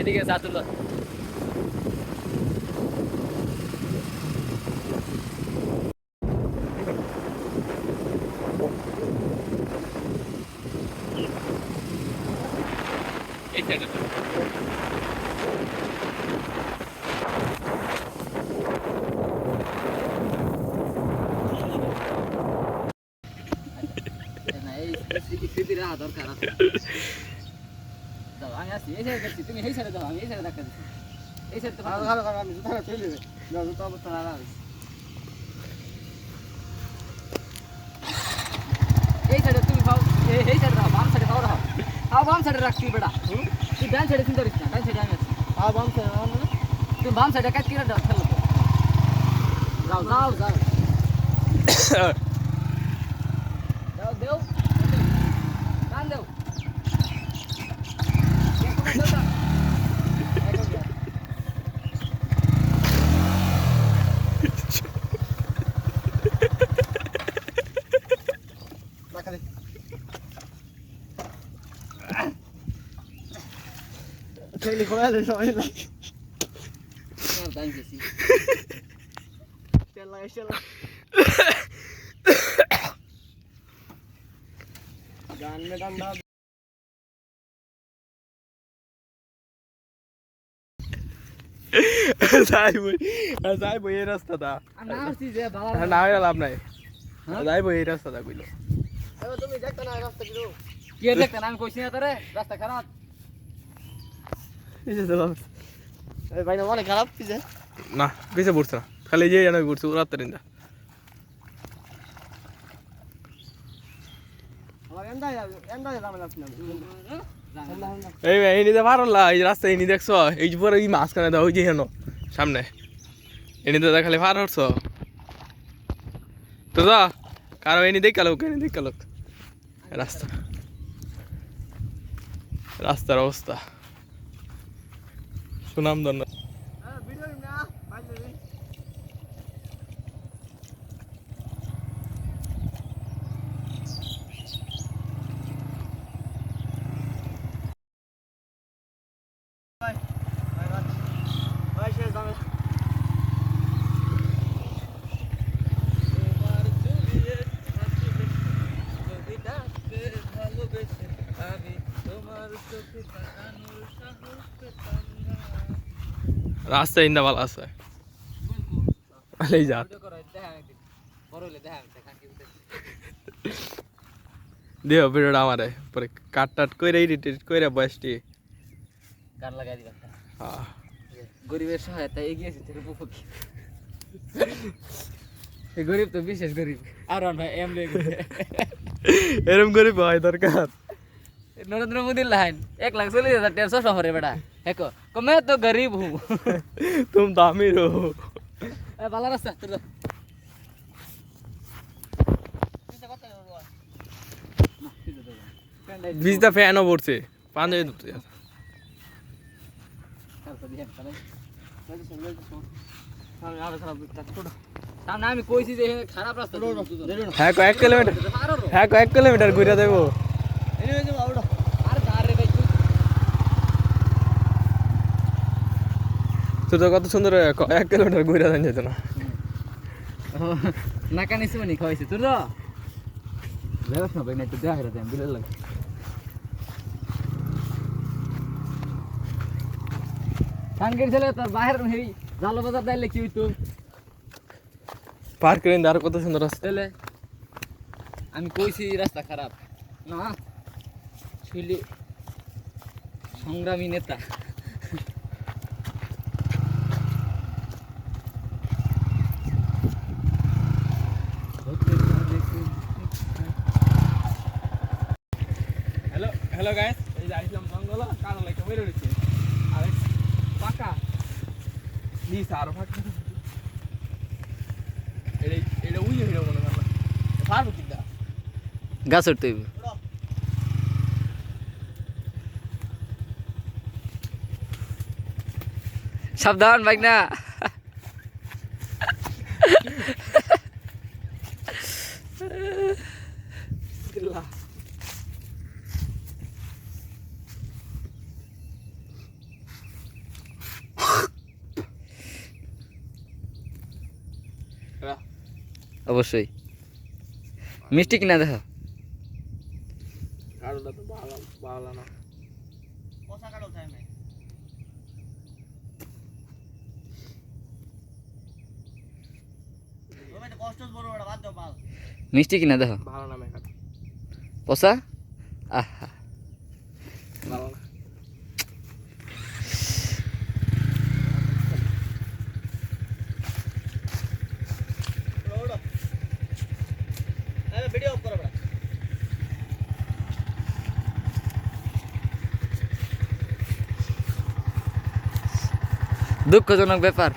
ঠিক আছে তুলো এই সাইডে না এই স্মৃতির দরকার আছে দাও আমি আসি এই সাইডে দেখছি তুমি এই সাইডে দাও আমি এই সাইডে ধাক্কা দিচ্ছি এই সাইডে তো ভালো আমি জুতা ফেলে দেব না জুতা অবস্থা না এই সাইডে তুমি ভাও এই সাইডে দাও বাম সাইডে ভাও রাখো বাম সাইডে রাখছি বেটা তুই ডান সাইডে চিন্তা করিস না ডান সাইডে আমি আছি বাম সাইডে তুমি বাম সাইডে কাট কিরা দাও খেলো যাও যাও যাও দাও দেও ডান দেও Kelly Joel so ila. Yan time kasi. Stella. Gan me danda. Sai boy এই রাস্তাটা। না আসছি যে বাবা। না হইরা লাভ নাই। যাই boy এই রাস্তাটা কইলো। এবার তুমি দেখতে না রাস্তা কি রো? কি দেখতে না আমি কইছি না তোরে রাস্তা খারাপ। ভাই না অনেক খারাপ পিছে না পিছে পড়ছে না খালি যে জানাই পড়ছে ওরা তারিন্দা এই এই নিতে পারলা এই রাস্তা এনি দেখছো এই যে পরে এই মাঝখানে দাও ওই যে হেন সামনে এনিতে দেখালে পার হচ্ছ তো যা কারো এনি দেখালো রাস্তার অবস্থা সুনাম ধন্য রাস্তা ইন্দা ভালো আছে যা দিও ভিডিওটা আমারে পরে কাট টাট কইরা এডিট কইরা বয়সটি গান লাগাই দিবা হ্যাঁ গরিবের সহায়তা এগিয়েছে তোর উপপক্ষে এই গরিব তো বিশেষ গরিব আর ভাই এমলে এরকম গরিব হয় দরকার नरेंद्र मोदी लाइन 1,40,000 150 शहर बेटा है को मैं तो गरीब हूँ तुम तो अमीर हो बाला रास्ता चलो बीच द फैन पड़ছে पांच আমি কইছি যে খারাপ রাস্তা হ্যাঁ কয়েক কিলোমিটার ঘুরে দেবো তোর কত সুন্দর 1 কিলোমিটার ঘুরে যান যেত না নাকা নিছি মানে খাইছি তোর লেবাস না ভাই না তো দেখা রে বিলে লাগে কানগের ছেলে তোর বাইরে হেই জালো বাজার দাইলে কি হইতো পার্ক করে আর কত সুন্দর রাস্তা লে আমি কইছি রাস্তা খারাপ না ছিলি সংগ্রামী নেতা হ্যালো গাইস এই যে আইলাম জঙ্গল কারণ লাগে বের হইছে আর পাকা নিস আর পাকা এটা উই হইলো মনে হয় পারবো কিনা গাছ উঠতে সাবধান বাইক না অবশ্যই মিষ্টি কিনা দেখো কারোটা তো ভালো ভালো না পচা কাটো চাই না তুমি তো কষ্ট বড় বড় বাদ দাও মাল মিষ্টি কিনা দেখো ভালো না মেকআপ পচা আহা ভালো না ওড়ো এই ভিডিও অফ করো বড় দুঃখজনক ব্যাপার